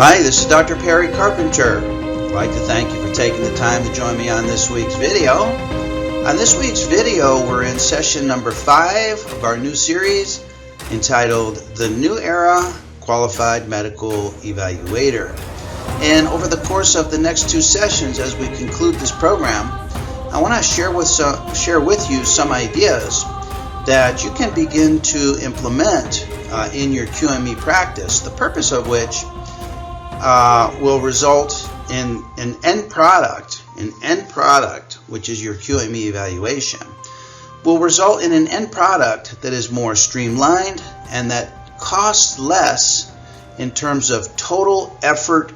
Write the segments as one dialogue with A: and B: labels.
A: Hi, this is Dr. Perry Carpenter. I'd like to thank you for taking the time to join me on this week's video. On this week's video, we're in session number 5 of our new series entitled The New Era Qualified Medical Evaluator. And over the course of the next 2 sessions, as we conclude this program, I want to share with you some ideas that you can begin to implement in your QME practice, the purpose of which will result in an end product, which is your QME evaluation, will result in an end product that is more streamlined and that costs less in terms of total effort,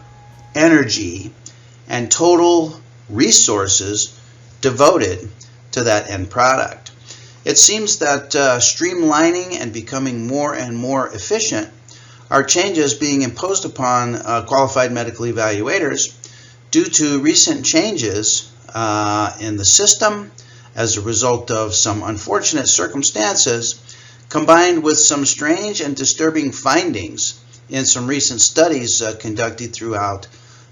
A: energy, and total resources devoted to that end product. It seems that streamlining and becoming more and more efficient are changes being imposed upon qualified medical evaluators due to recent changes in the system as a result of some unfortunate circumstances, combined with some strange and disturbing findings in some recent studies conducted throughout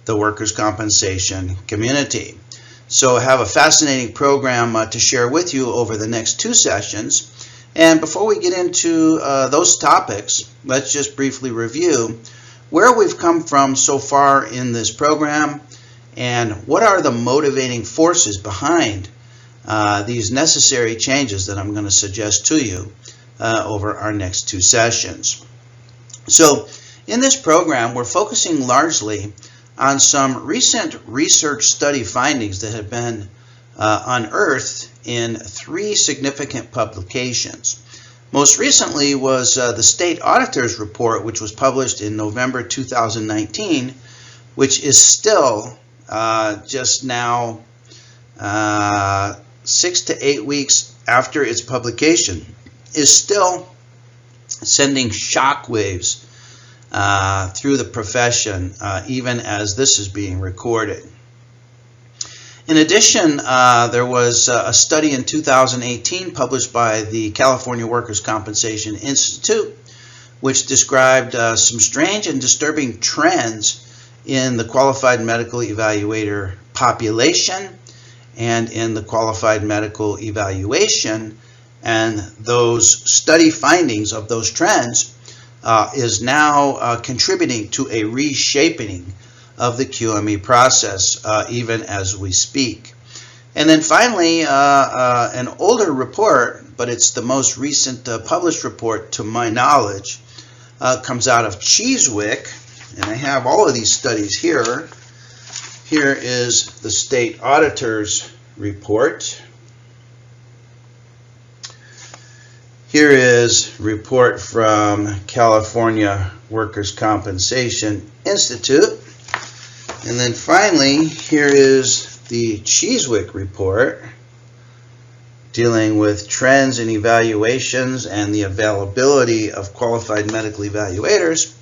A: the workers' compensation community. So I have a fascinating program to share with you over the next 2 sessions. And before we get into those topics, let's just briefly review where we've come from so far in this program and what are the motivating forces behind these necessary changes that I'm going to suggest to you over our next 2 sessions. So in this program, we're focusing largely on some recent research study findings that have been unearthed in 3 significant publications. Most recently was the State Auditor's Report, which was published in November 2019, which is still just now 6 to 8 weeks after its publication, is still sending shockwaves through the profession, even as this is being recorded. In addition, there was a study in 2018 published by the California Workers' Compensation Institute, which described some strange and disturbing trends in the qualified medical evaluator population and in the qualified medical evaluation, and those study findings of those trends is now contributing to a reshaping of the QME process, even as we speak. And then finally, an older report, but it's the most recent published report to my knowledge, comes out of Cheeswick, and I have all of these studies here. Here is the State Auditor's Report. Here is a report from California Workers' Compensation Institute. And then finally, here is the Cheeswick report dealing with trends in evaluations and the availability of qualified medical evaluators.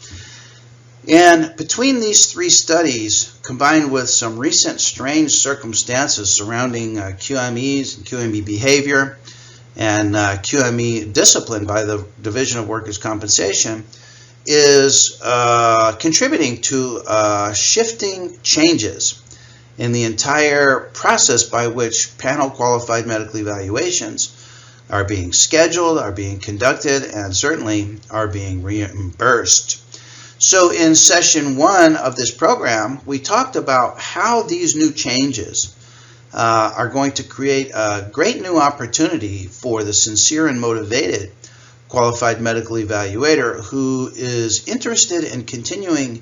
A: And between these 3 studies, combined with some recent strange circumstances surrounding QMEs and QME behavior and QME discipline by the Division of Workers' Compensation, is contributing to shifting changes in the entire process by which panel qualified medical evaluations are being scheduled, are being conducted, and certainly are being reimbursed. So in session 1 of this program, we talked about how these new changes are going to create a great new opportunity for the sincere and motivated qualified medical evaluator who is interested in continuing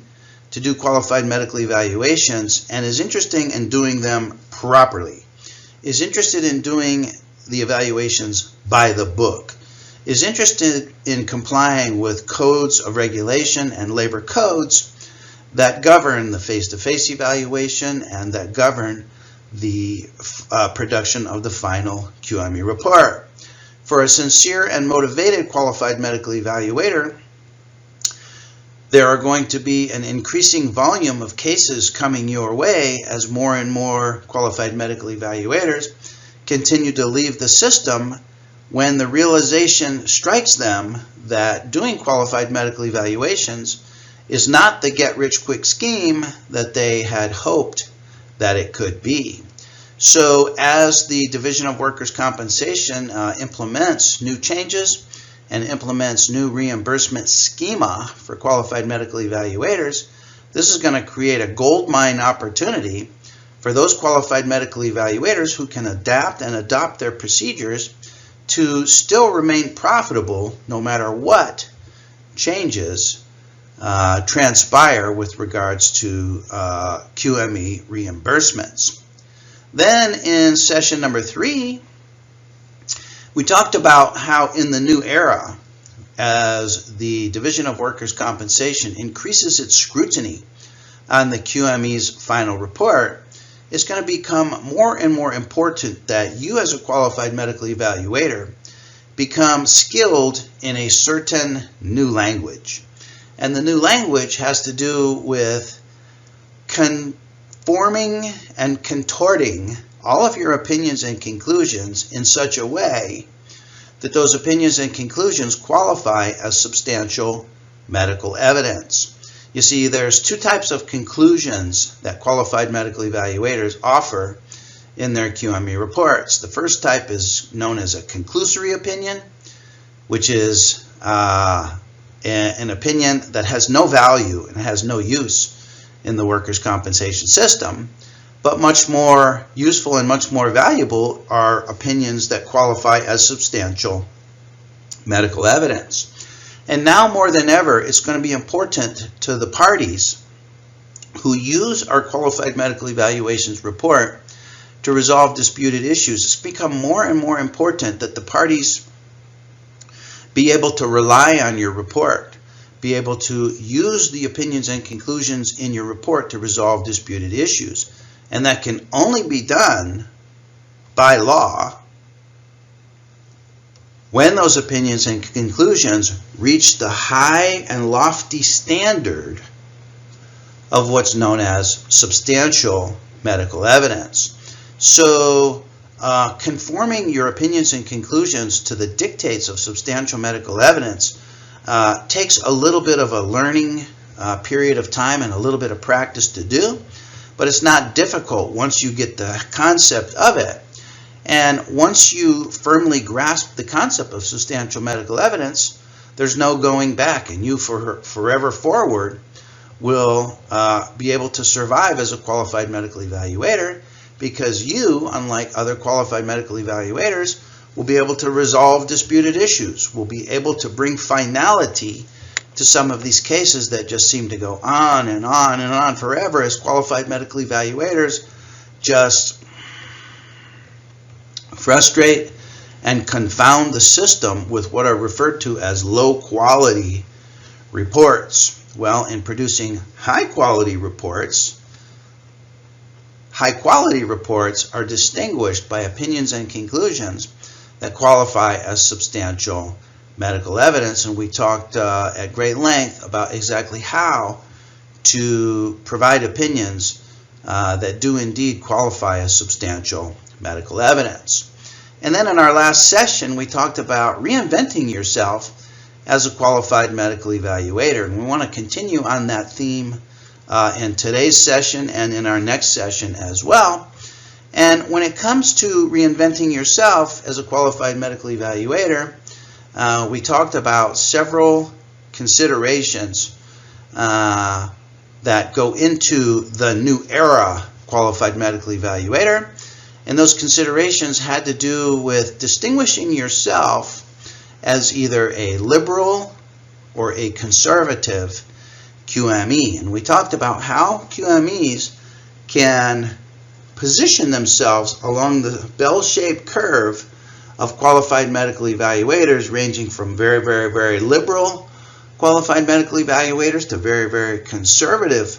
A: to do qualified medical evaluations and is interested in doing them properly, is interested in doing the evaluations by the book, is interested in complying with codes of regulation and labor codes that govern the face-to-face evaluation and that govern the production of the final QME report. For a sincere and motivated qualified medical evaluator, there are going to be an increasing volume of cases coming your way as more and more qualified medical evaluators continue to leave the system when the realization strikes them that doing qualified medical evaluations is not the get-rich-quick scheme that they had hoped that it could be. So as the Division of Workers' Compensation implements new changes and implements new reimbursement schema for qualified medical evaluators, this is going to create a goldmine opportunity for those qualified medical evaluators who can adapt and adopt their procedures to still remain profitable no matter what changes transpire with regards to QME reimbursements. Then in session number 3, we talked about how in the new era, as the Division of Workers' Compensation increases its scrutiny on the QME's final report, it's going to become more and more important that you as a qualified medical evaluator become skilled in a certain new language. And the new language has to do with conforming and contorting all of your opinions and conclusions in such a way that those opinions and conclusions qualify as substantial medical evidence. You see, there's two types of conclusions that qualified medical evaluators offer in their QME reports. The first type is known as a conclusory opinion, which is an opinion that has no value and has no use in the workers' compensation system, but much more useful and much more valuable are opinions that qualify as substantial medical evidence. And now more than ever, it's going to be important to the parties who use our qualified medical evaluations report to resolve disputed issues. It's become more and more important that the parties be able to rely on your report, be able to use the opinions and conclusions in your report to resolve disputed issues. And that can only be done by law when those opinions and conclusions reach the high and lofty standard of what's known as substantial medical evidence. So conforming your opinions and conclusions to the dictates of substantial medical evidence takes a little bit of a learning period of time and a little bit of practice to do, but it's not difficult once you get the concept of it. And once you firmly grasp the concept of substantial medical evidence, there's no going back, and you forever forward will be able to survive as a qualified medical evaluator, because you, unlike other qualified medical evaluators, will be able to resolve disputed issues, will be able to bring finality to some of these cases that just seem to go on and on and on forever as qualified medical evaluators just frustrate and confound the system with what are referred to as low quality reports. Well, in producing high quality reports are distinguished by opinions and conclusions that qualify as substantial medical evidence, and we talked at great length about exactly how to provide opinions that do indeed qualify as substantial medical evidence. And then in our last session, we talked about reinventing yourself as a qualified medical evaluator, and we want to continue on that theme in today's session and in our next session as well. And when it comes to reinventing yourself as a qualified medical evaluator, we talked about several considerations that go into the new era qualified medical evaluator. And those considerations had to do with distinguishing yourself as either a liberal or a conservative QME. And we talked about how QMEs can position themselves along the bell-shaped curve of qualified medical evaluators, ranging from very, very, very liberal qualified medical evaluators to very, very conservative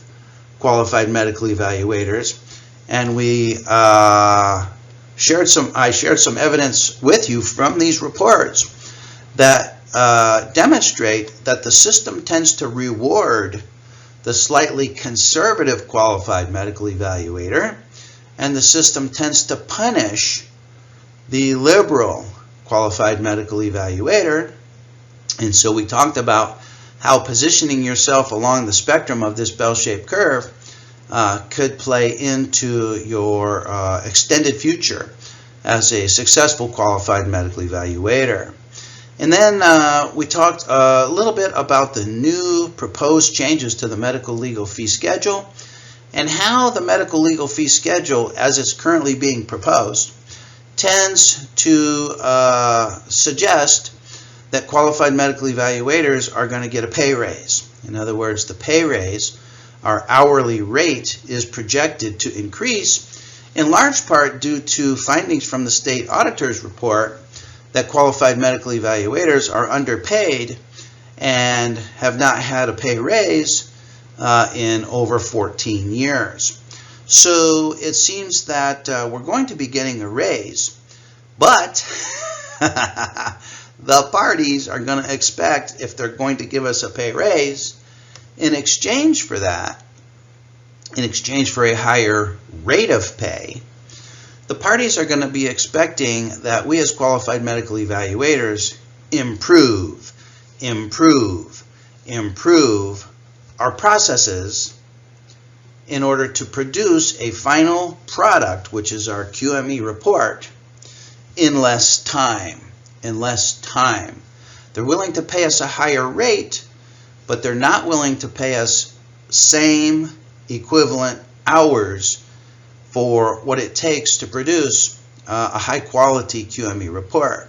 A: qualified medical evaluators. And I shared some evidence with you from these reports that demonstrate that the system tends to reward the slightly conservative qualified medical evaluator, and the system tends to punish the liberal qualified medical evaluator. And so we talked about how positioning yourself along the spectrum of this bell-shaped curve could play into your extended future as a successful qualified medical evaluator. And then we talked a little bit about the new proposed changes to the medical legal fee schedule and how the medical legal fee schedule, as it's currently being proposed, tends to suggest that qualified medical evaluators are going to get a pay raise. In other words, the pay raise, our hourly rate, is projected to increase in large part due to findings from the state auditor's report that qualified medical evaluators are underpaid and have not had a pay raise in over 14 years. So it seems that we're going to be getting a raise, but the parties are going to expect, if they're going to give us a pay raise, in exchange for that, in exchange for a higher rate of pay, the parties are going to be expecting that we as qualified medical evaluators improve our processes in order to produce a final product, which is our QME report, in less time. They're willing to pay us a higher rate, but they're not willing to pay us same equivalent hours for what it takes to produce a high quality QME report.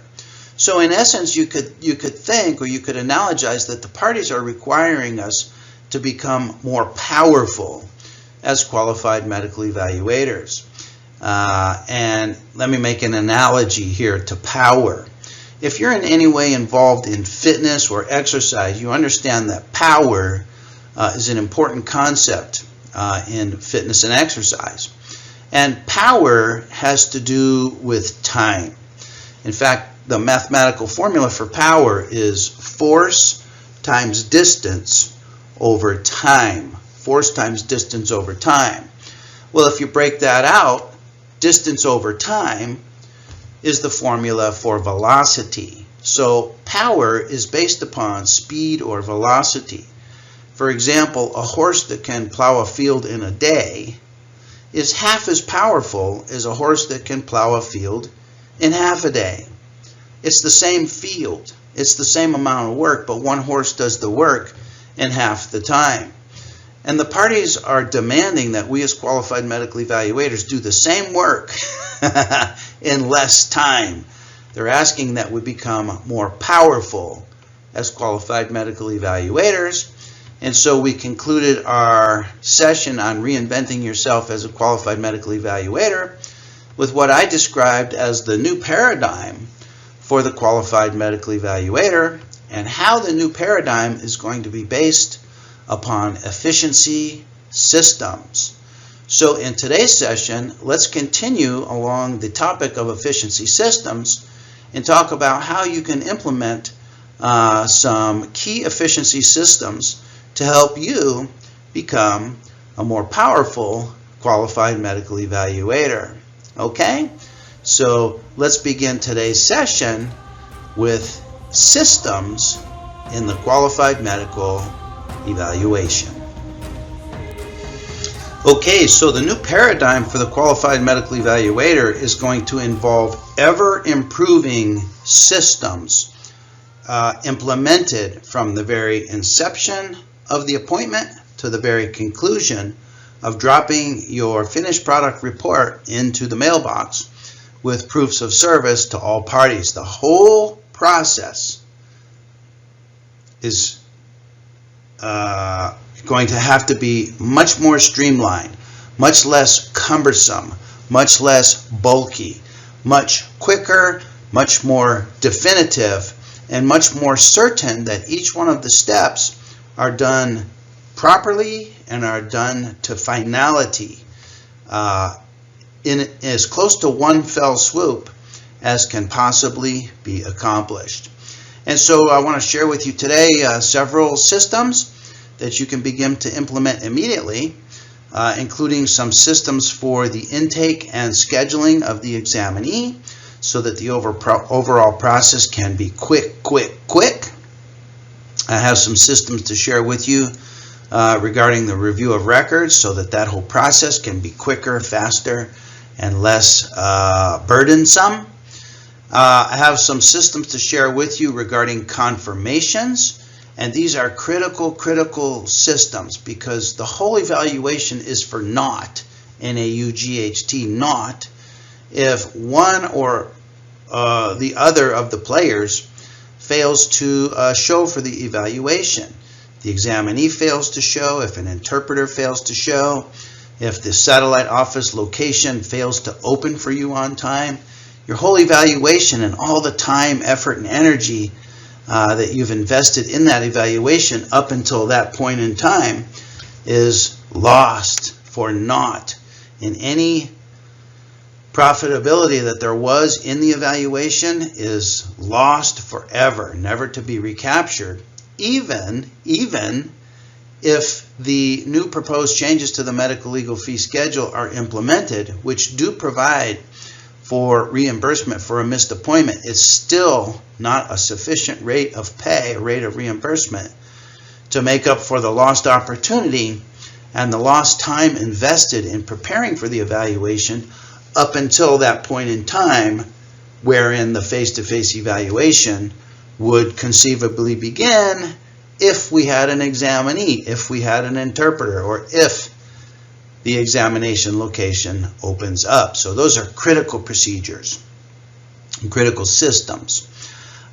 A: So in essence, you could think, or you could analogize, that the parties are requiring us to become more powerful as qualified medical evaluators. And let me make an analogy here to power. If you're in any way involved in fitness or exercise, you understand that power is an important concept in fitness and exercise. And power has to do with time. In fact, the mathematical formula for power is force times distance over time. Force times distance over time. Well, if you break that out, distance over time is the formula for velocity. So power is based upon speed or velocity. For example, a horse that can plow a field in a day is half as powerful as a horse that can plow a field in half a day. It's the same field, it's the same amount of work, but one horse does the work in half the time. And the parties are demanding that we as qualified medical evaluators do the same work in less time. They're asking that we become more powerful as qualified medical evaluators. And so we concluded our session on reinventing yourself as a qualified medical evaluator with what I described as the new paradigm for the qualified medical evaluator, and how the new paradigm is going to be based upon efficiency systems. So in today's session, let's continue along the topic of efficiency systems and talk about how you can implement some key efficiency systems to help you become a more powerful qualified medical evaluator. Okay? So let's begin today's session with systems in the qualified medical evaluation. Okay, so the new paradigm for the qualified medical evaluator is going to involve ever improving systems implemented from the very inception of the appointment to the very conclusion of dropping your finished product report into the mailbox with proofs of service to all parties. The whole process is going to have to be much more streamlined, much less cumbersome, much less bulky, much quicker, much more definitive, and much more certain that each one of the steps are done properly and are done to finality in as close to one fell swoop as can possibly be accomplished. And so I want to share with you today several systems that you can begin to implement immediately, including some systems for the intake and scheduling of the examinee so that the overall process can be quick. I have some systems to share with you regarding the review of records so that whole process can be quicker, faster, and less burdensome. I have some systems to share with you regarding confirmations, and these are critical systems because the whole evaluation is for naught, N-A-U-G-H-T, naught, if one or the other of the players fails to show for the evaluation. The examinee fails to show, if an interpreter fails to show, if the satellite office location fails to open for you on time, your whole evaluation and all the time, effort, and energy that you've invested in that evaluation up until that point in time is lost for naught. In any profitability that there was in the evaluation is lost forever, never to be recaptured, even if the new proposed changes to the medical legal fee schedule are implemented, which do provide for reimbursement for a missed appointment. It's still not a sufficient rate of pay, a rate of reimbursement, to make up for the lost opportunity and the lost time invested in preparing for the evaluation up until that point in time wherein the face-to-face evaluation would conceivably begin if we had an examinee, if we had an interpreter, or if the examination location opens up. So those are critical procedures and critical systems.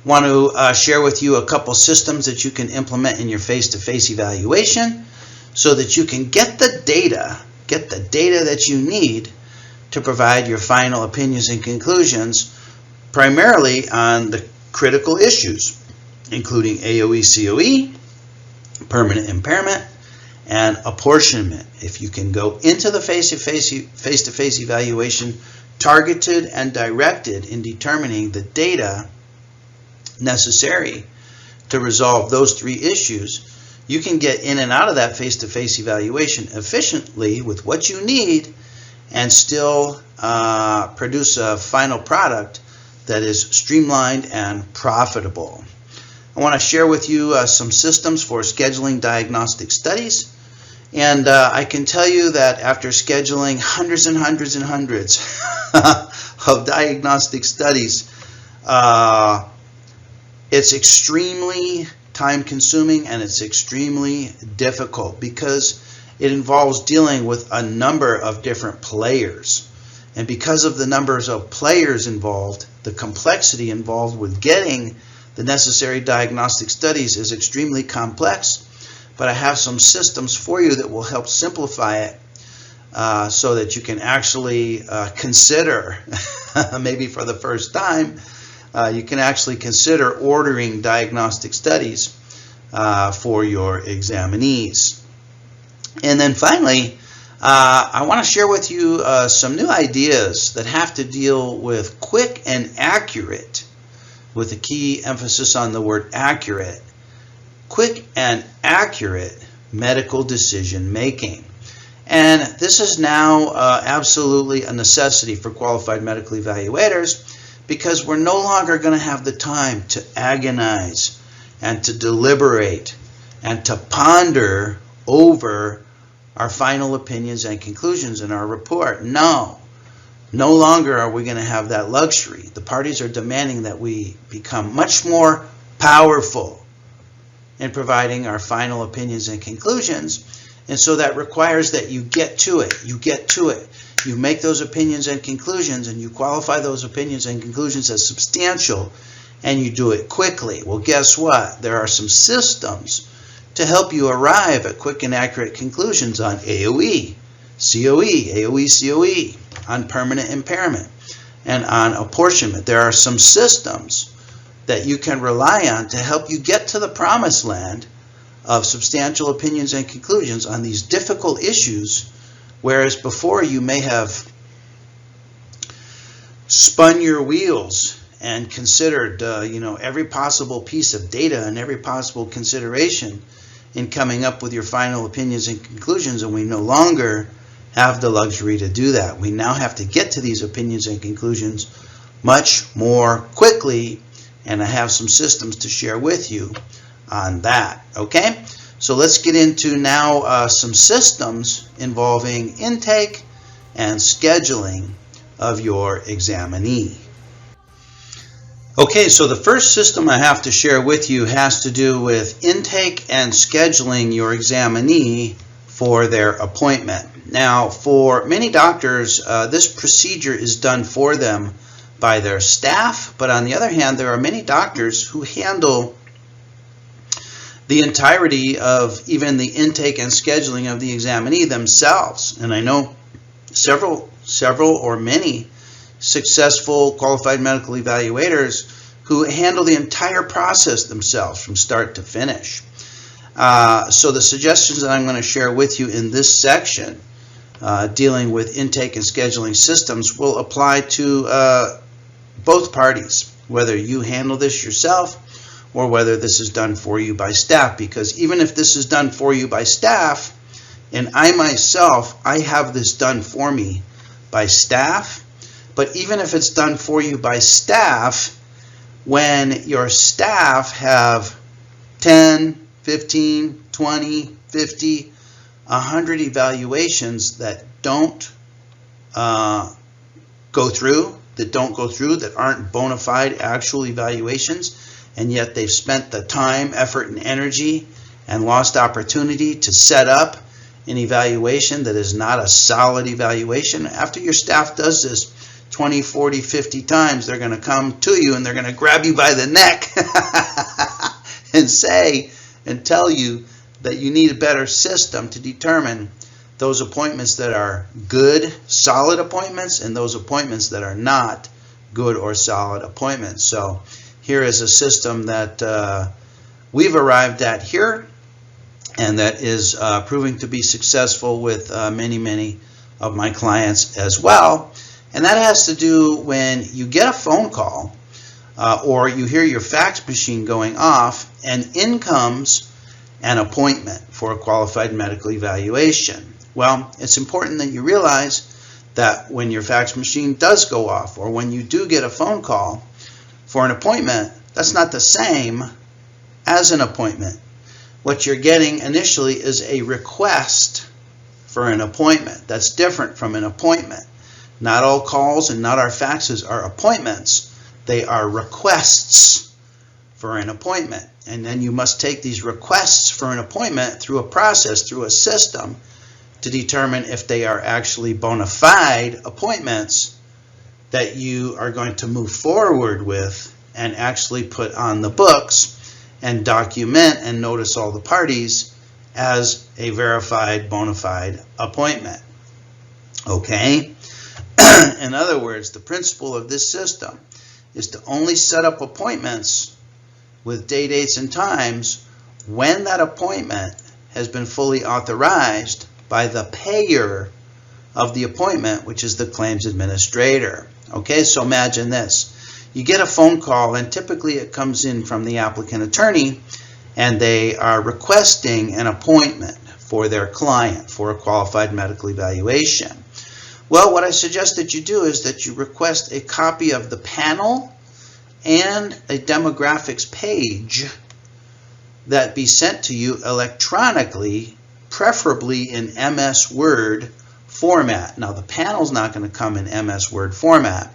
A: I want to share with you a couple systems that you can implement in your face-to-face evaluation so that you can get the data that you need to provide your final opinions and conclusions, primarily on the critical issues, including AOE, COE, permanent impairment, and apportionment. If you can go into the face-to-face evaluation targeted and directed in determining the data necessary to resolve those three issues, you can get in and out of that face-to-face evaluation efficiently with what you need and still produce a final product that is streamlined and profitable. I want to share with you some systems for scheduling diagnostic studies. And I can tell you that after scheduling hundreds and hundreds and hundreds of diagnostic studies, it's extremely time-consuming and it's extremely difficult because it involves dealing with a number of different players. And because of the numbers of players involved, the complexity involved with getting the necessary diagnostic studies is extremely complex. But I have some systems for you that will help simplify it so that you can actually consider, maybe for the first time, you can actually consider ordering diagnostic studies for your examinees. And then finally, I want to share with you some new ideas that have to deal with quick and accurate, with a key emphasis on the word accurate, quick and accurate medical decision making. And this is now absolutely a necessity for qualified medical evaluators because we're no longer going to have the time to agonize and to deliberate and to ponder over our final opinions and conclusions in our report. No longer are we going to have that luxury. The parties are demanding that we become much more powerful in providing our final opinions and conclusions. And so that requires that you get to it. You make those opinions and conclusions, and you qualify those opinions and conclusions as substantial, and you do it quickly. Well, guess what? There are some systems to help you arrive at quick and accurate conclusions on AOE, COE, on permanent impairment, and on apportionment. There are some systems that you can rely on to help you get to the promised land of substantial opinions and conclusions on these difficult issues, whereas before you may have spun your wheels and considered every possible piece of data and every possible consideration in coming up with your final opinions and conclusions, and we no longer have the luxury to do that. We now have to get to these opinions and conclusions much more quickly, and I have some systems to share with you on that. Okay, so let's get into now some systems involving intake and scheduling of your examinee. Okay, so the first system I have to share with you has to do with intake and scheduling your examinee for their appointment. Now, for many doctors, this procedure is done for them by their staff, but on the other hand, there are many doctors who handle the entirety of even the intake and scheduling of the examinee themselves. And I know several or many successful qualified medical evaluators who handle the entire process themselves from start to finish. So the suggestions that I'm going to share with you in this section dealing with intake and scheduling systems will apply to both parties, whether you handle this yourself or whether this is done for you by staff. Because even if this is done for you by staff, and I myself, I have this done for me by staff, but even if it's done for you by staff, when your staff have 10, 15, 20, 50, 100 evaluations that don't go through, that aren't bona fide actual evaluations, and yet they've spent the time, effort, and energy and lost opportunity to set up an evaluation that is not a solid evaluation. After your staff does this 20, 40, 50 times, they're going to come to you and they're going to grab you by the neck and say and tell you that you need a better system to determine those appointments that are good, solid appointments, and those appointments that are not good or solid appointments. So here is a system that we've arrived at here, and that is proving to be successful with many of my clients as well. And that has to do when you get a phone call or you hear your fax machine going off and in comes an appointment for a qualified medical evaluation. Well, it's important that you realize that when your fax machine does go off or when you do get a phone call for an appointment, that's not the same as an appointment. What you're getting initially is a request for an appointment. That's different from an appointment. Not all calls and not our faxes are appointments. They are requests for an appointment. And then you must take these requests for an appointment through a process, through a system, to determine if they are actually bona fide appointments that you are going to move forward with and actually put on the books and document and notice all the parties as a verified bona fide appointment. Okay? In other words, the principle of this system is to only set up appointments with day, dates, and times when that appointment has been fully authorized by the payer of the appointment, which is the claims administrator. Okay, so imagine this. You get a phone call, and typically it comes in from the applicant attorney, and they are requesting an appointment for their client for a qualified medical evaluation. Well, what I suggest that you do is that you request a copy of the panel and a demographics page that be sent to you electronically, preferably in MS Word format. Now, the panel's not going to come in MS Word format,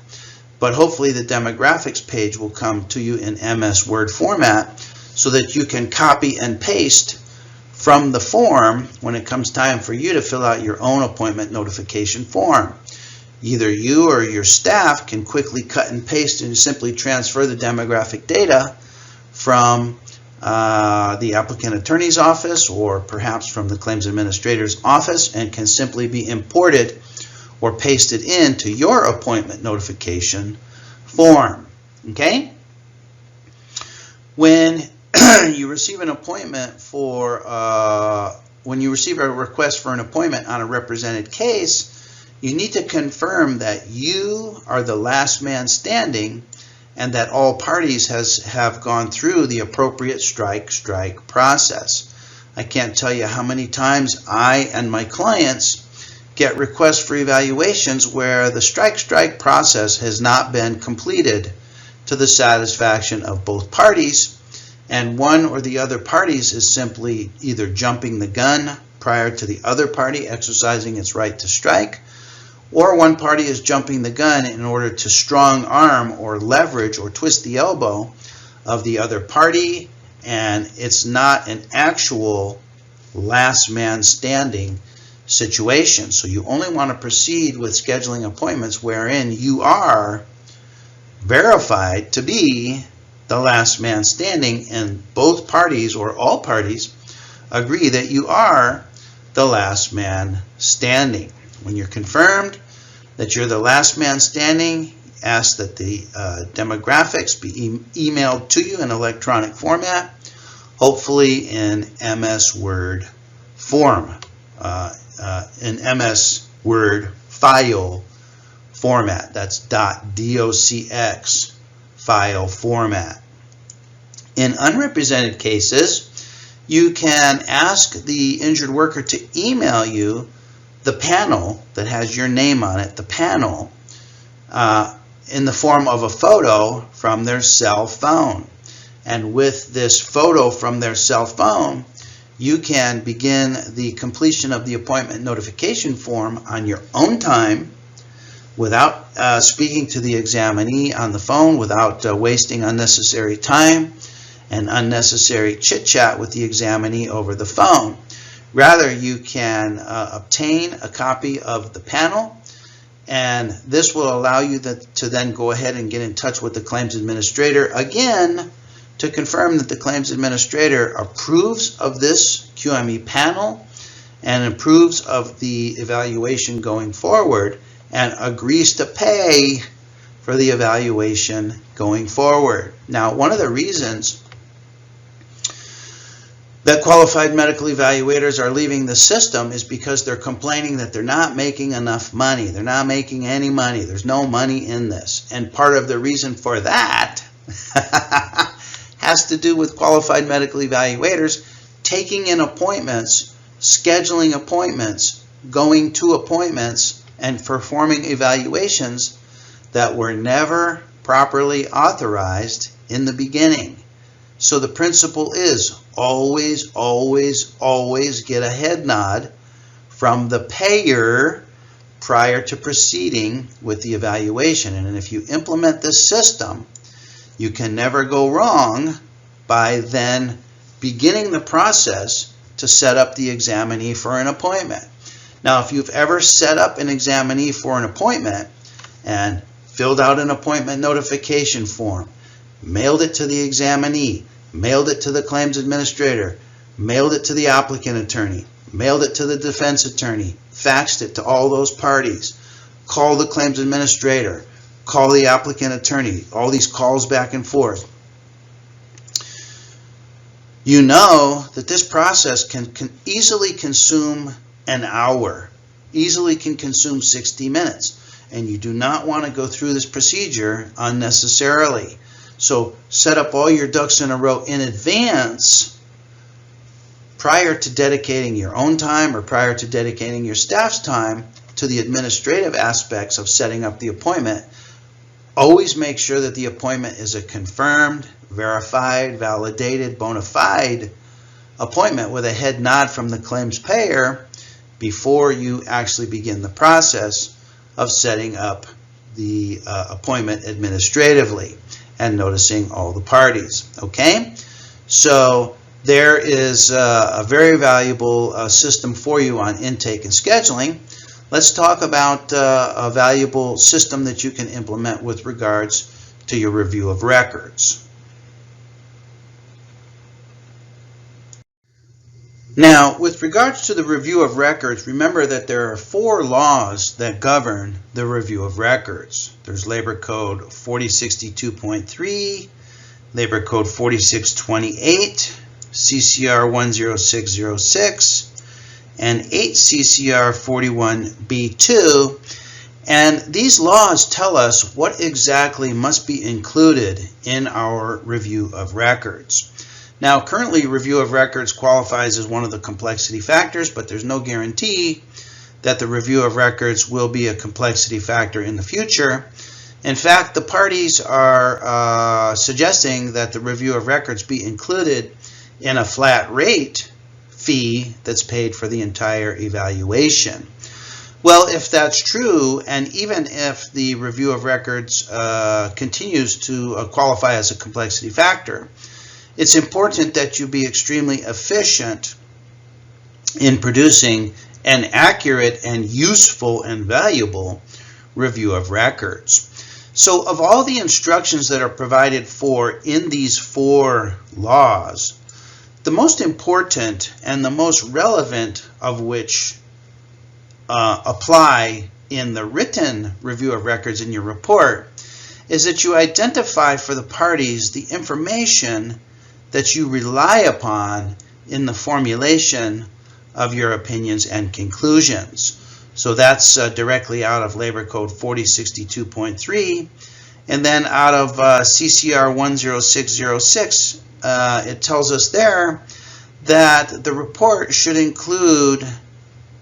A: but hopefully the demographics page will come to you in MS Word format so that you can copy and paste from the form when it comes time for you to fill out your own appointment notification form. Either you or your staff can quickly cut and paste and simply transfer the demographic data from the applicant attorney's office or perhaps from the claims administrator's office, and can simply be imported or pasted into your appointment notification form. Okay? When you receive an appointment for, when you receive a request for an appointment on a represented case, you need to confirm that you are the last man standing and that all parties have gone through the appropriate strike process. I can't tell you how many times I and my clients get requests for evaluations where the strike process has not been completed to the satisfaction of both parties, and one or the other parties is simply either jumping the gun prior to the other party exercising its right to strike, or one party is jumping the gun in order to strong arm or leverage or twist the elbow of the other party, and it's not an actual last man standing situation. So you only want to proceed with scheduling appointments wherein you are verified to be the last man standing, and both parties or all parties agree that you are the last man standing. When you're confirmed that you're the last man standing, ask that the demographics be emailed to you in electronic format, hopefully in MS Word form, in MS Word file format. That's .docx file format. In unrepresented cases, you can ask the injured worker to email you the panel that has your name on it, the panel, in the form of a photo from their cell phone. And with this photo from their cell phone, you can begin the completion of the appointment notification form on your own time without speaking to the examinee on the phone, without wasting unnecessary time and unnecessary chit-chat with the examinee over the phone. Rather, you can obtain a copy of the panel, and this will allow you to then go ahead and get in touch with the claims administrator again to confirm that the claims administrator approves of this QME panel and approves of the evaluation going forward and agrees to pay for the evaluation going forward. Now, one of the reasons that qualified medical evaluators are leaving the system is because they're complaining that they're not making enough money. They're not making any money. There's no money in this. And part of the reason for that has to do with qualified medical evaluators taking in appointments, scheduling appointments, going to appointments, and performing evaluations that were never properly authorized in the beginning. So the principle is always, always, always get a head nod from the payer prior to proceeding with the evaluation. And if you implement this system, you can never go wrong by then beginning the process to set up the examinee for an appointment. Now, if you've ever set up an examinee for an appointment and filled out an appointment notification form, mailed it to the examinee, mailed it to the claims administrator, mailed it to the applicant attorney, mailed it to the defense attorney, faxed it to all those parties, called the claims administrator, call the applicant attorney, all these calls back and forth. You know that this process can easily consume an hour, easily can consume 60 minutes, and you do not want to go through this procedure unnecessarily. So set up all your ducks in a row in advance prior to dedicating your own time or prior to dedicating your staff's time to the administrative aspects of setting up the appointment. Always make sure that the appointment is a confirmed, verified, validated, bona fide appointment with a head nod from the claims payer before you actually begin the process of setting up the appointment administratively and noticing all the parties. Okay? So there is a very valuable system for you on intake and scheduling. Let's talk about a valuable system that you can implement with regards to your review of records. Now, with regards to the review of records, remember that there are 4 laws that govern the review of records. There's Labor Code 4062.3, Labor Code 4628, CCR 10606, and 8 CCR 41B2. And these laws tell us what exactly must be included in our review of records. Now, currently, review of records qualifies as one of the complexity factors, but there's no guarantee that the review of records will be a complexity factor in the future. In fact, the parties are suggesting that the review of records be included in a flat rate fee that's paid for the entire evaluation. Well, if that's true, and even if the review of records continues to qualify as a complexity factor, it's important that you be extremely efficient in producing an accurate and useful and valuable review of records. So of all the instructions that are provided for in these 4 laws, the most important and the most relevant of which apply in the written review of records in your report is that you identify for the parties the information that you rely upon in the formulation of your opinions and conclusions. So that's directly out of Labor Code 4062.3, and then out of CCR 10606, it tells us there that the report should include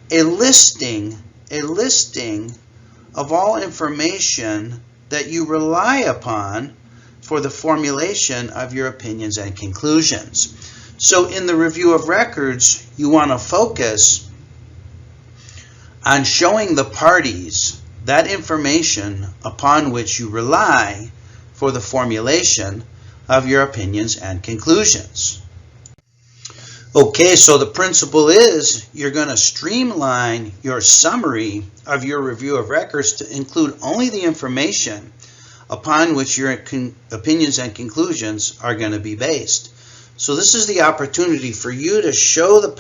A: a listing of all information that you rely upon for the formulation of your opinions and conclusions. So in the review of records, you want to focus on showing the parties that information upon which you rely for the formulation of your opinions and conclusions. Okay, so the principle is you're going to streamline your summary of your review of records to include only the information upon which your opinions and conclusions are going to be based. So this is the opportunity for you to show the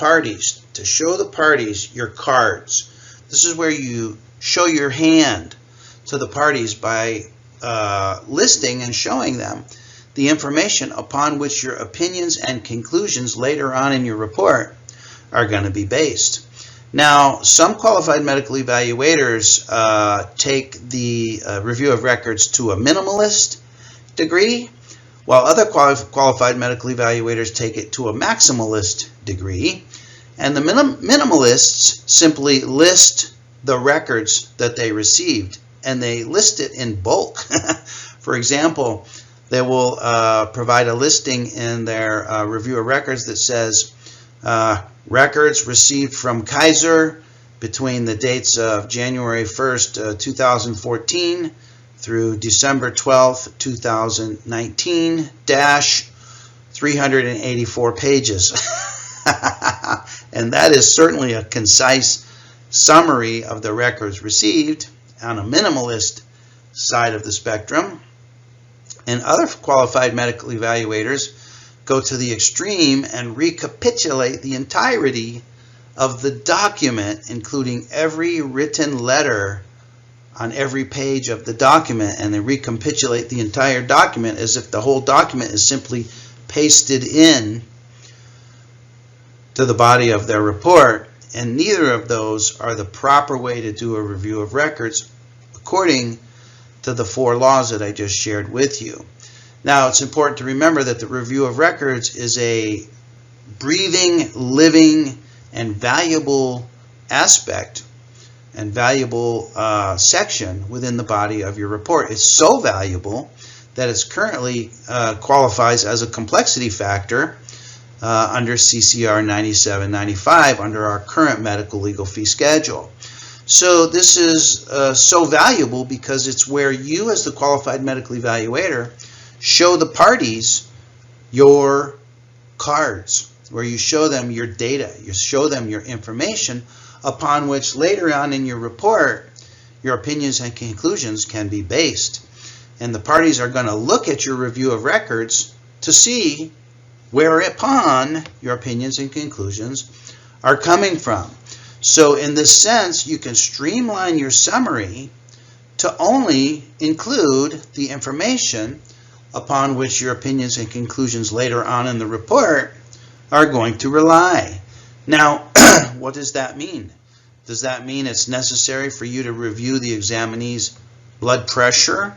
A: parties your cards. This is where you show your hand to the parties by listing and showing them the information upon which your opinions and conclusions later on in your report are going to be based. Now, some qualified medical evaluators take the review of records to a minimalist degree, while other qualified medical evaluators take it to a maximalist degree. And the minimalists simply list the records that they received, and they list it in bulk. For example, they will provide a listing in their review of records that says records received from Kaiser between the dates of January 1st, 2014 through December 12th, 2019, 384 pages. And that is certainly a concise summary of the records received on a minimalist side of the spectrum. And other qualified medical evaluators go to the extreme and recapitulate the entirety of the document, including every written letter on every page of the document, and they recapitulate the entire document as if the whole document is simply pasted in to the body of their report. And neither of those are the proper way to do a review of records according to the 4 laws that I just shared with you. Now, it's important to remember that the review of records is a breathing, living, and valuable aspect and valuable section within the body of your report. It's so valuable that it's currently qualifies as a complexity factor under CCR 9795 under our current medical legal fee schedule. So this is so valuable because it's where you, as the qualified medical evaluator, show the parties your cards, where you show them your data, you show them your information upon which later on in your report your opinions and conclusions can be based. And the parties are going to look at your review of records to see whereupon your opinions and conclusions are coming from. So in this sense, you can streamline your summary to only include the information upon which your opinions and conclusions later on in the report are going to rely. Now, what does that mean? Does that mean it's necessary for you to review the examinee's blood pressure?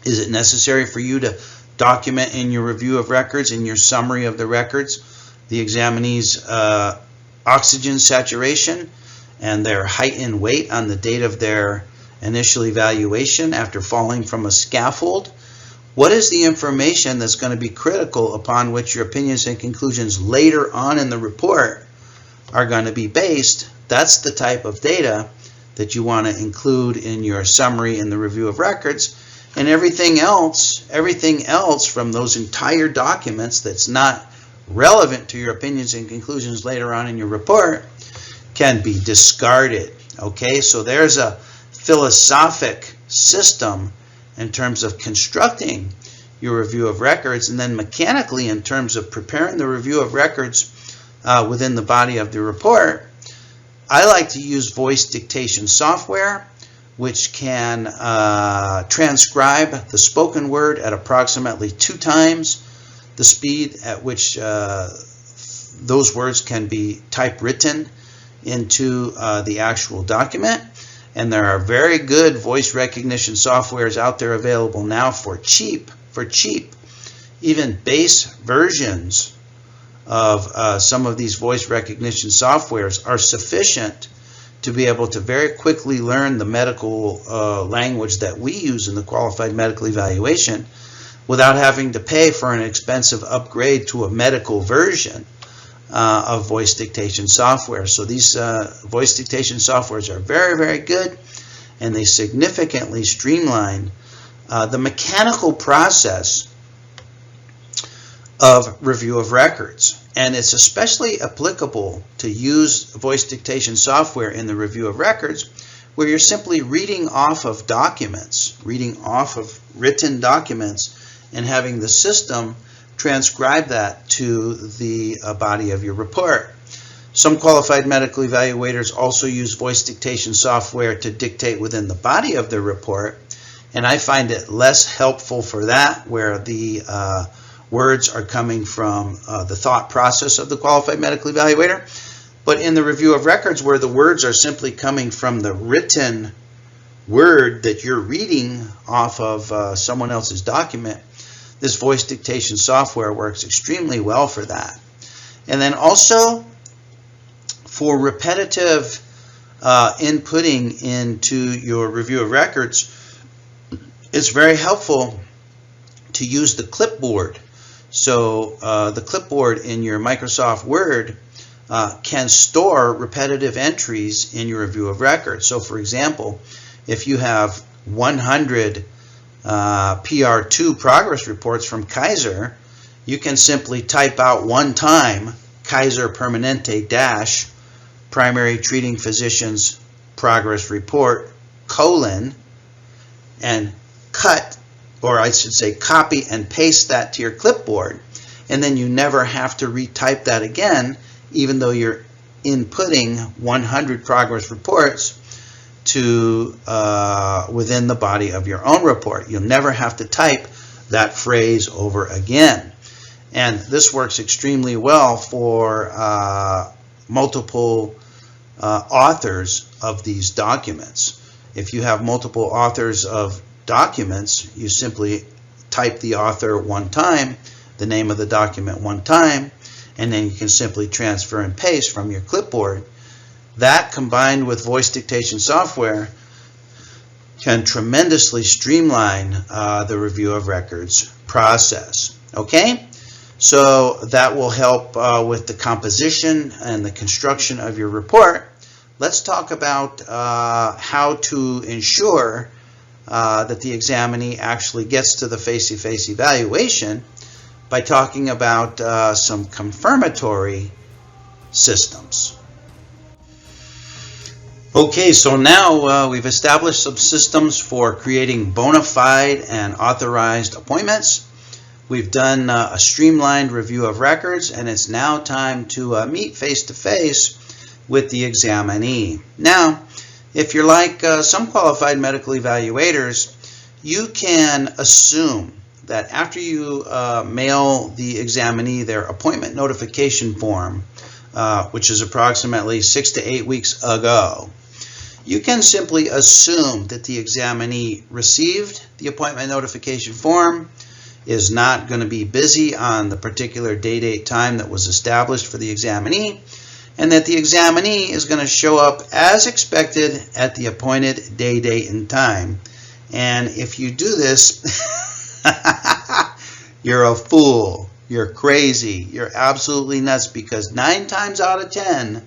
A: Is it necessary for you to document in your review of records, in your summary of the records, the examinee's oxygen saturation and their height and weight on the date of their initial evaluation after falling from a scaffold? What is the information that's going to be critical upon which your opinions and conclusions later on in the report are going to be based? That's the type of data that you want to include in your summary in the review of records. And everything else from those entire documents that's not relevant to your opinions and conclusions later on in your report can be discarded. Okay, so there's a philosophic system in terms of constructing your review of records, and then mechanically in terms of preparing the review of records within the body of the report. I like to use voice dictation software, which can transcribe the spoken word at approximately 2 times the speed at which those words can be typewritten into the actual document. And there are very good voice recognition softwares out there available now for cheap. Even base versions of some of these voice recognition softwares are sufficient to be able to very quickly learn the medical language that we use in the qualified medical evaluation without having to pay for an expensive upgrade to a medical version of voice dictation software. So these voice dictation softwares are very, very good, and they significantly streamline the mechanical process of review of records. And it's especially applicable to use voice dictation software in the review of records, where you're simply reading off of documents, reading off of written documents, and having the system transcribe that to the body of your report. Some qualified medical evaluators also use voice dictation software to dictate within the body of their report, and I find it less helpful for that, where the words are coming from the thought process of the qualified medical evaluator. But in the review of records, where the words are simply coming from the written word that you're reading off of someone else's document, this voice dictation software works extremely well for that. And then also for repetitive inputting into your review of records, it's very helpful to use the clipboard. So the clipboard in your Microsoft Word can store repetitive entries in your review of records. So for example, if you have 100 PR2 progress reports from Kaiser, you can simply type out one time Kaiser Permanente dash primary treating physician's progress report colon, and cut, or I should say copy and paste that to your clipboard, and then you never have to retype that again, even though you're inputting 100 progress reports to within the body of your own report. You'll never have to type that phrase over again. And this works extremely well for multiple authors of these documents. If you have multiple authors of documents, you simply type the author one time, the name of the document one time, and then you can simply transfer and paste from your clipboard. That, combined with voice dictation software, can tremendously streamline the review of records process. Okay? So that will help with the composition and the construction of your report. Let's talk about how to ensure that the examinee actually gets to the face-to-face evaluation by talking about some confirmatory systems. Okay, so now we've established some systems for creating bona fide and authorized appointments. We've done a streamlined review of records, and it's now time to meet face-to-face with the examinee. Now, if you're like some qualified medical evaluators, you can assume that after you mail the examinee their appointment notification form, which is approximately 6 to 8 weeks ago, you can simply assume that the examinee received the appointment notification form, is not going to be busy on the particular day, date, time that was established for the examinee, and that the examinee is going to show up as expected at the appointed day, date, and time. And if you do this, you're a fool. You're crazy. You're absolutely nuts, because 9 times out of 10,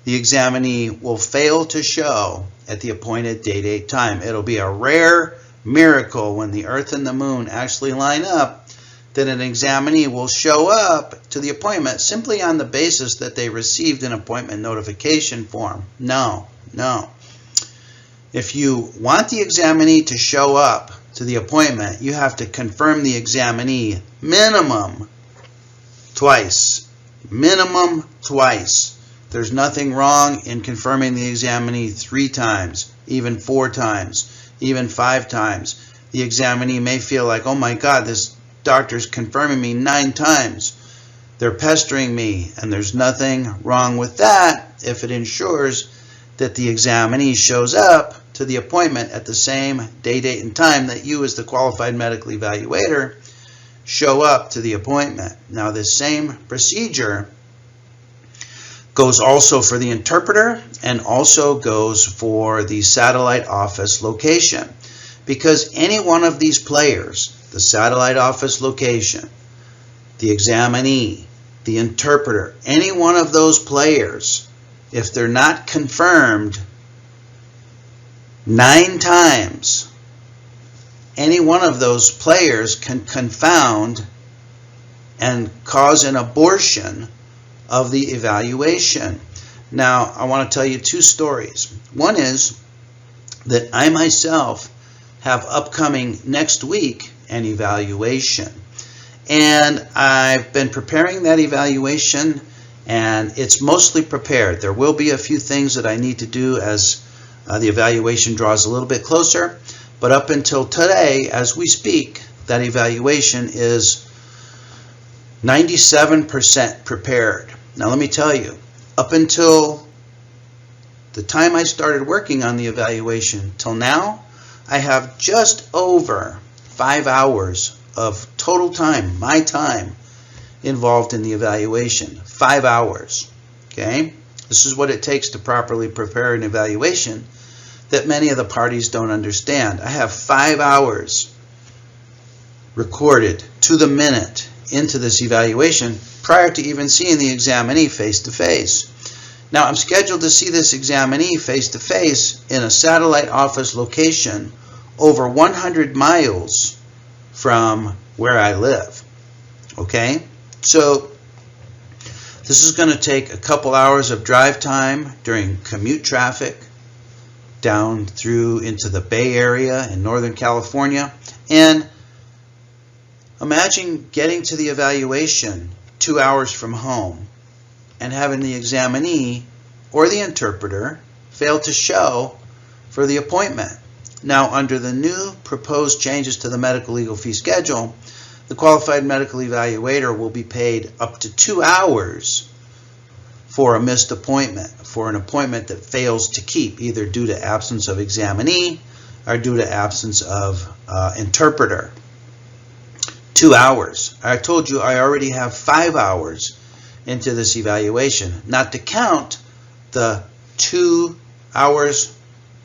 A: the examinee will fail to show at the appointed day, date, time. It'll be a rare miracle when the Earth and the Moon actually line up that an examinee will show up to the appointment simply on the basis that they received an appointment notification form. No. If you want the examinee to show up to the appointment, you have to confirm the examinee minimum twice. Minimum twice. There's nothing wrong in confirming the examinee 3 times, even 4 times, even 5 times. The examinee may feel like, oh my God, this doctor's confirming me 9 times. They're pestering me, and there's nothing wrong with that if it ensures that the examinee shows up to the appointment at the same day, date, and time that you, as the qualified medical evaluator, show up to the appointment. Now, this same procedure goes also for the interpreter and also goes for the satellite office location, because any one of these players, the satellite office location, the examinee, the interpreter, any one of those players, if they're not confirmed 9 times, any one of those players can confound and cause an abortion of the evaluation. Now, I want to tell you 2 stories. One is that I myself have upcoming next week an evaluation. And I've been preparing that evaluation, and it's mostly prepared. There will be a few things that I need to do as the evaluation draws a little bit closer. But up until today, as we speak, that evaluation is 97% prepared. Now let me tell you, up until the time I started working on the evaluation till now, I have just over 5 hours of total time, my time, involved in the evaluation. 5 hours. Okay? This is what it takes to properly prepare an evaluation that many of the parties don't understand. I have 5 hours recorded to the minute into this evaluation prior to even seeing the examinee face-to-face. Now, I'm scheduled to see this examinee face-to-face in a satellite office location over 100 miles from where I live. Okay? So, this is going to take a couple hours of drive time during commute traffic down through into the Bay Area in Northern California. And imagine getting to the evaluation 2 hours from home and having the examinee or the interpreter fail to show for the appointment. Now, under the new proposed changes to the medical legal fee schedule, the qualified medical evaluator will be paid up to 2 hours for a missed appointment, for an appointment that fails to keep, either due to absence of examinee or due to absence of interpreter. 2 hours. I told you I already have 5 hours into this evaluation, not to count the 2 hours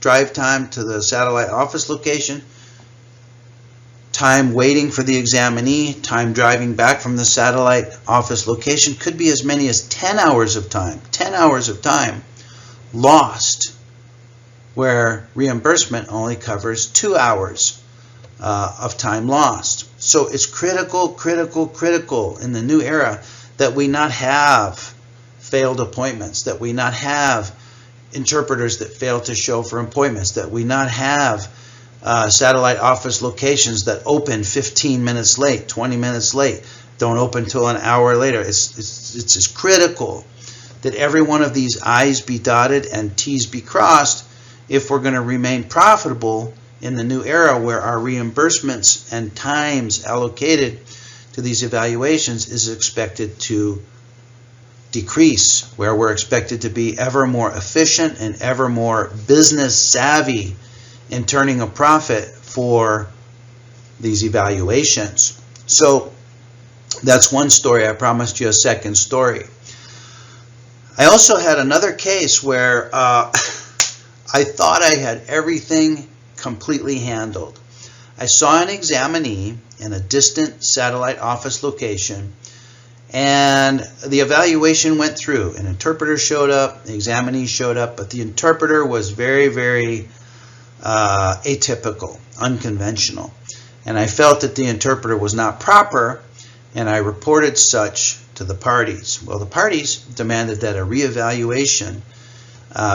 A: drive time to the satellite office location, time waiting for the examinee, time driving back from the satellite office location. Could be as many as 10 hours of time. 10 hours of time lost, where reimbursement only covers 2 hours of time lost. So it's critical in the new era that we not have failed appointments, that we not have interpreters that fail to show for appointments, that we not have satellite office locations that open 15 minutes late, 20 minutes late, don't open until an hour later. It's as critical that every one of these I's be dotted and T's be crossed if we're going to remain profitable in the new era, where our reimbursements and times allocated to these evaluations is expected to decrease, where we're expected to be ever more efficient and ever more business savvy in turning a profit for these evaluations. So that's one story. I promised you a second story. I also had another case where I thought I had everything completely handled. I saw an examinee in a distant satellite office location, and the evaluation went through. An interpreter showed up, the examinee showed up, but the interpreter was very, very atypical, unconventional. And I felt that the interpreter was not proper, and I reported such to the parties. Well, the parties demanded that a reevaluation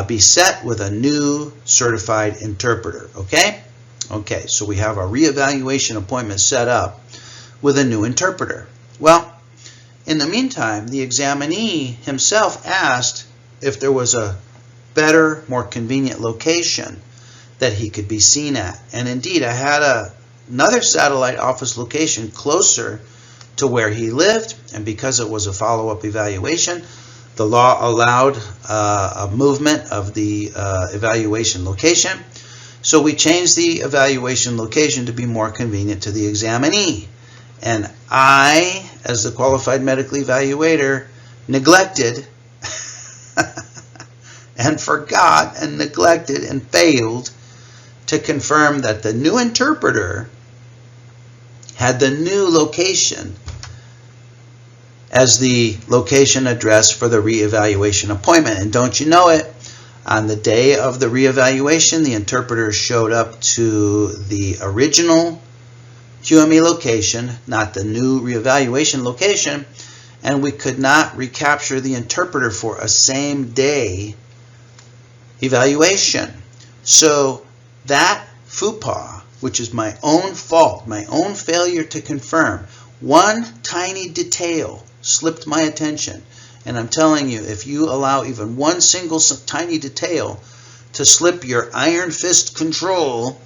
A: be set with a new certified interpreter. Okay? Okay, so we have a reevaluation appointment set up with a new interpreter. Well, in the meantime, the examinee himself asked if there was a better, more convenient location that he could be seen at. And indeed, I had another satellite office location closer to where he lived, and because it was a follow-up evaluation, the law allowed a movement of the evaluation location. So we changed the evaluation location to be more convenient to the examinee. And I, as the qualified medical evaluator, neglected and forgot and neglected and failed to confirm that the new interpreter had the new location as the location address for the reevaluation appointment. And don't you know it, on the day of the reevaluation, the interpreter showed up to the original QME location, not the new reevaluation location, and we could not recapture the interpreter for a same day evaluation. So that faux pas, which is my own fault, my own failure to confirm, one tiny detail slipped my attention. And I'm telling you, if you allow even one single tiny detail to slip your iron fist control,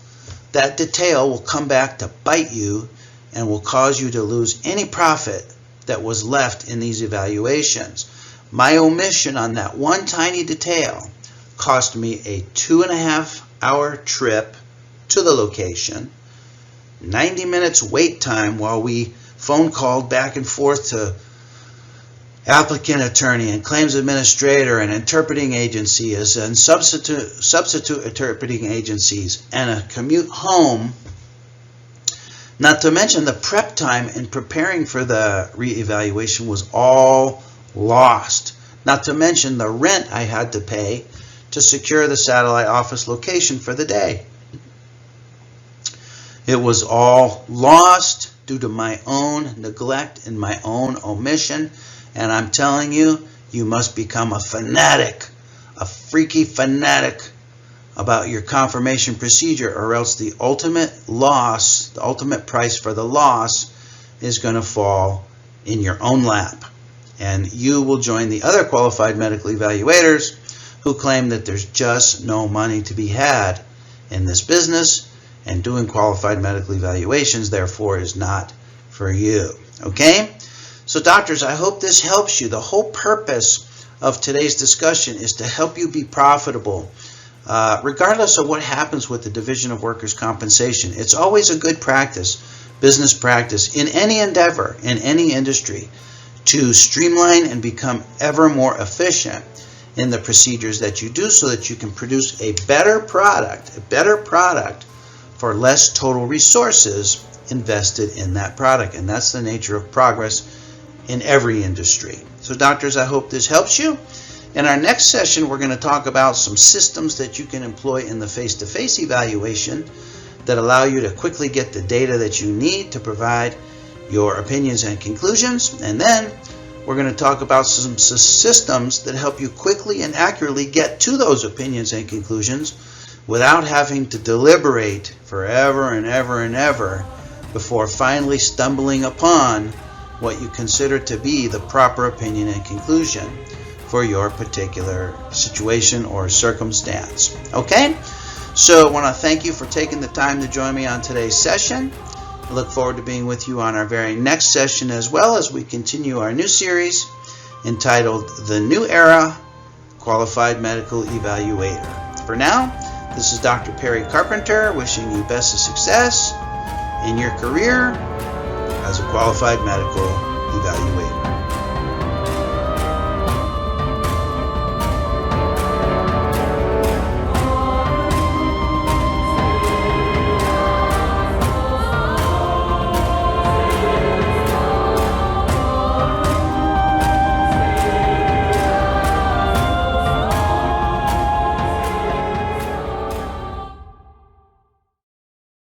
A: that detail will come back to bite you and will cause you to lose any profit that was left in these evaluations. My omission on that one tiny detail cost me a 2.5-hour trip to the location, 90 minutes wait time while we phone called back and forth to applicant attorney and claims administrator and interpreting agencies and substitute interpreting agencies, and a commute home, not to mention the prep time in preparing for the reevaluation was all lost, not to mention the rent I had to pay to secure the satellite office location for the day. It was all lost due to my own neglect and my own omission. And I'm telling you, you must become a fanatic, a freaky fanatic about your confirmation procedure, or else the ultimate loss, the ultimate price for the loss is going to fall in your own lap. And you will join the other qualified medical evaluators who claim that there's just no money to be had in this business, and doing qualified medical evaluations, therefore, is not for you. Okay? So doctors, I hope this helps you. The whole purpose of today's discussion is to help you be profitable, regardless of what happens with the Division of Workers' Compensation. It's always a good practice, business practice, in any endeavor, in any industry, to streamline and become ever more efficient in the procedures that you do so that you can produce a better product for less total resources invested in that product. And that's the nature of progress in every industry. So doctors, I hope this helps you. In our next session, we're going to talk about some systems that you can employ in the face-to-face evaluation that allow you to quickly get the data that you need to provide your opinions and conclusions. And then we're going to talk about some systems that help you quickly and accurately get to those opinions and conclusions without having to deliberate forever and ever and ever before finally stumbling upon what you consider to be the proper opinion and conclusion for your particular situation or circumstance. Okay? So I want to thank you for taking the time to join me on today's session. I look forward to being with you on our very next session, as well as we continue our new series entitled The New Era Qualified Medical Evaluator. For now, this is Dr. Perry Carpenter wishing you best of success in your career as a qualified medical evaluator.